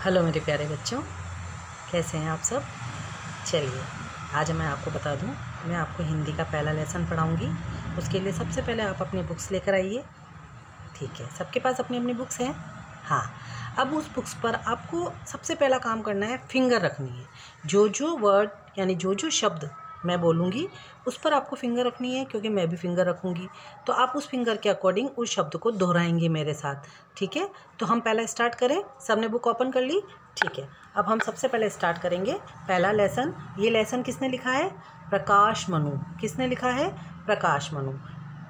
Hello मेरे प्यारे बच्चों, कैसे हैं आप सब। चलिए आज मैं आपको बता दूं, मैं आपको हिंदी का पहला लेसन पढ़ाऊंगी। उसके लिए सबसे पहले आप अपनी बुक्स लेकर आइए। ठीक है, सबके पास अपनी अपनी बुक्स हैं। हाँ, अब उस बुक्स पर आपको सबसे पहला काम करना है, फिंगर रखनी है। जो जो वर्ड यानी जो जो शब्द मैं बोलूँगी उस पर आपको फिंगर रखनी है, क्योंकि मैं भी फिंगर रखूँगी। तो आप उस फिंगर के अकॉर्डिंग उस शब्द को दोहराएंगे मेरे साथ। ठीक है, तो हम पहला स्टार्ट करें। सबने बुक ओपन कर ली? ठीक है, अब हम सबसे पहले स्टार्ट करेंगे पहला लेसन। ये लेसन किसने लिखा है? प्रकाश मनु। किसने लिखा है? प्रकाश मनु।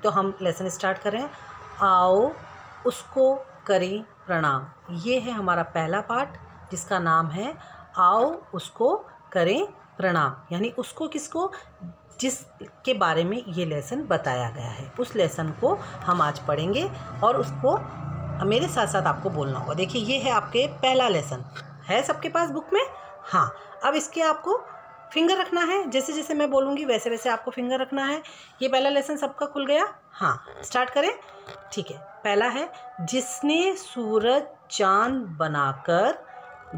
तो हम लेसन स्टार्ट करें। आओ उसको करें प्रणाम। ये है हमारा पहला पार्ट, जिसका नाम है आओ उसको करें प्रणाम। यानी उसको किसको? जिसके बारे में ये लेसन बताया गया है, उस लेसन को हम आज पढ़ेंगे और उसको मेरे साथ साथ आपको बोलना होगा। देखिए, ये है आपके पहला लेसन, है सबके पास बुक में? हाँ, अब इसके आपको फिंगर रखना है। जैसे जैसे मैं बोलूँगी वैसे वैसे आपको फिंगर रखना है। ये पहला लेसन सबका खुल गया? हाँ, स्टार्ट करें। ठीक है, पहला है जिसने सूरज चांद बनाकर,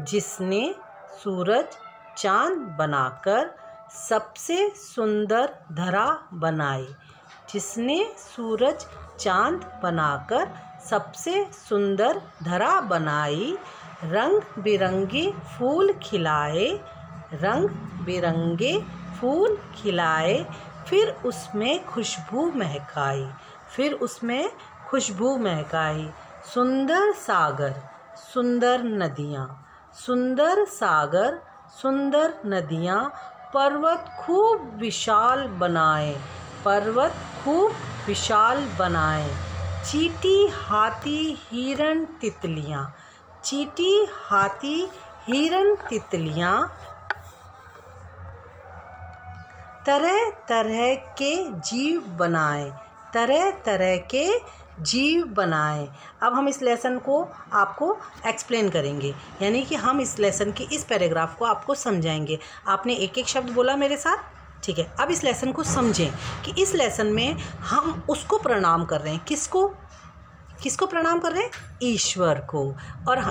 जिसने सूरज चांद बनाकर सबसे सुंदर धरा बनाई। जिसने सूरज चांद बनाकर सबसे सुंदर धरा बनाई, रंग बिरंगे फूल खिलाए, रंग बिरंगे फूल खिलाए, फिर उसमें खुशबू महकाई, फिर उसमें खुशबू महकाई। सुंदर सागर सुंदर नदियाँ, सुंदर सागर सुंदर नदियाँ, पर्वत खूब विशाल बनाए, पर्वत खूब विशाल बनाए। चींटी हाथी हिरण तितलियाँ, चींटी हाथी हिरण तितलियाँ, तरह तरह के जीव बनाए, तरह तरह के जीव बनाए। अब हम इस लेसन को आपको एक्सप्लेन करेंगे, यानी कि हम इस लेसन के इस पैराग्राफ को आपको समझाएंगे। आपने एक एक शब्द बोला मेरे साथ, ठीक है। अब इस लेसन को समझें कि इस लेसन में हम उसको प्रणाम कर रहे हैं। किसको? किसको प्रणाम कर रहे हैं? ईश्वर को। और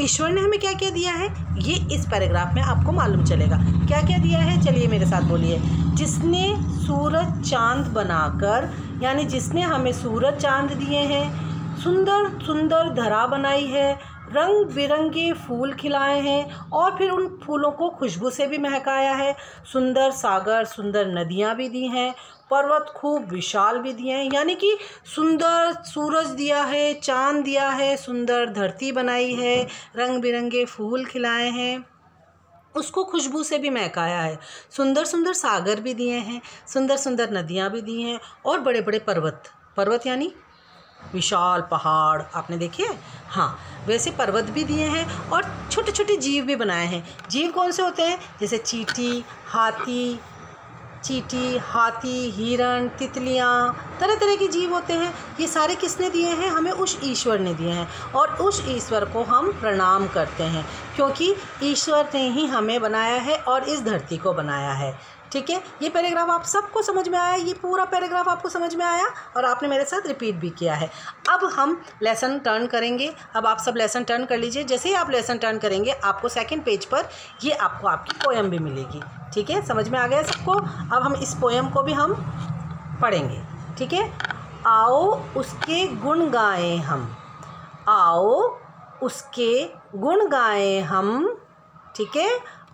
ईश्वर ने हमें क्या क्या दिया है, ये इस पैराग्राफ में आपको मालूम चलेगा। क्या क्या दिया है, चलिए मेरे साथ बोलिए। जिसने सूरज चांद बनाकर, यानी जिसने हमें सूरज चांद दिए हैं, सुंदर सुंदर धरा बनाई है, रंग बिरंगे फूल खिलाए हैं और फिर उन फूलों को खुशबू से भी महकाया है। सुंदर सागर सुंदर नदियाँ भी दी हैं, पर्वत खूब विशाल भी दिए हैं। यानी कि सुंदर सूरज दिया है, चांद दिया है, सुंदर धरती बनाई है, रंग बिरंगे फूल खिलाए हैं, उसको खुशबू से भी महकाया है। सुंदर सुंदर सागर भी दिए हैं, सुंदर सुंदर नदियाँ भी दी हैं और बड़े बड़े पर्वत, पर्वत यानी विशाल पहाड़ आपने देखे? हाँ, वैसे पर्वत भी दिए हैं और छोटे छोटे जीव भी बनाए हैं। जीव कौन से होते हैं? जैसे चींटी हाथी हिरण तितलियाँ, तरह तरह के जीव होते हैं। ये सारे किसने दिए हैं? हमें उस ईश्वर ने दिए हैं और उस ईश्वर को हम प्रणाम करते हैं, क्योंकि ईश्वर ने ही हमें बनाया है और इस धरती को बनाया है। ठीक है, ये पैराग्राफ आप सबको समझ में आया? ये पूरा पैराग्राफ आपको समझ में आया और आपने मेरे साथ रिपीट भी किया है। अब हम लेसन टर्न करेंगे। अब आप सब लेसन टर्न कर लीजिए। जैसे ही आप लेसन टर्न करेंगे, आपको सेकंड पेज पर ये आपको आपकी पोएम भी मिलेगी। ठीक है, समझ में आ गया सबको? अब हम इस पोएम को भी हम पढ़ेंगे। ठीक है, आओ उसके गुण गाएं हम, आओ उसके गुण गाएं हम। ठीक है,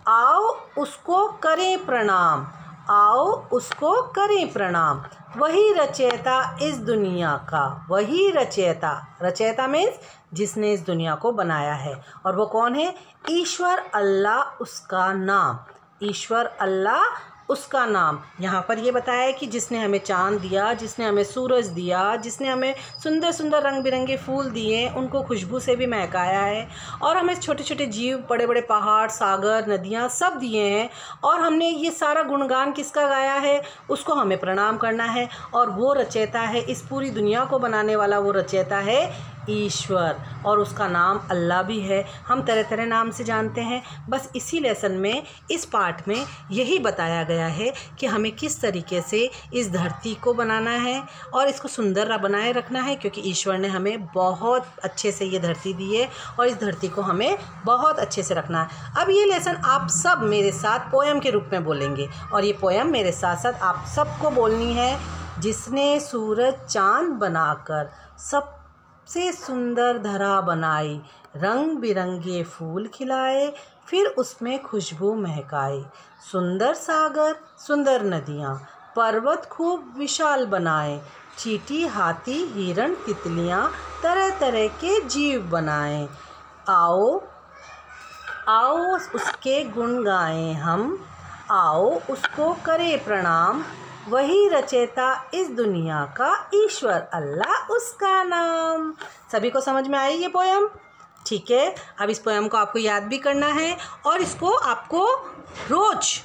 आओ उसको करें प्रणाम, आओ उसको करें प्रणाम। वही रचयिता इस दुनिया का, वही रचयिता, रचयिता मीन्स जिसने इस दुनिया को बनाया है। और वो कौन है? ईश्वर अल्लाह उसका नाम, ईश्वर अल्लाह उसका नाम। यहाँ पर ये बताया है कि जिसने हमें चांद दिया, जिसने हमें सूरज दिया, जिसने हमें सुंदर सुंदर रंग बिरंगे फूल दिए, उनको खुशबू से भी महकाया है और हमें छोटे छोटे जीव, बड़े बड़े पहाड़ सागर नदियाँ सब दिए हैं। और हमने ये सारा गुणगान किसका गाया है? उसको हमें प्रणाम करना है। और वो रचयिता है, इस पूरी दुनिया को बनाने वाला वो रचयिता है ईश्वर, और उसका नाम अल्लाह भी है। हम तरह तरह नाम से जानते हैं। बस इसी लेसन में, इस पार्ट में यही बताया गया है कि हमें किस तरीके से इस धरती को बनाना है और इसको सुंदर बनाए रखना है, क्योंकि ईश्वर ने हमें बहुत अच्छे से ये धरती दी है और इस धरती को हमें बहुत अच्छे से रखना है। अब ये लेसन आप सब मेरे साथ पोएम के रूप में बोलेंगे, और ये पोएम मेरे साथ साथ आप सबको बोलनी है। जिसने सूरज चाँद बनाकर सबसे सुंदर धरा बनाई, रंग बिरंगे फूल खिलाए, फिर उसमें खुशबू महकाए। सुंदर सागर, सुंदर नदियाँ, पर्वत खूब विशाल बनाए, चींटी, हाथी, हिरण, तितलियाँ, तरह तरह के जीव बनाए। आओ आओ उसके गुण गाएं हम, आओ उसको करें प्रणाम, वही रचेता इस दुनिया का, ईश्वर अल्लाह उसका नाम। सभी को समझ में आई ये पोएम? ठीक है, अब इस पोएम को आपको याद भी करना है और इसको आपको रोज़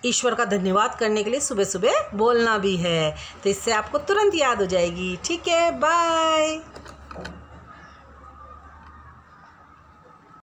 ईश्वर का धन्यवाद करने के लिए सुबह सुबह बोलना भी है, तो इससे आपको तुरंत याद हो जाएगी। ठीक है, बाय।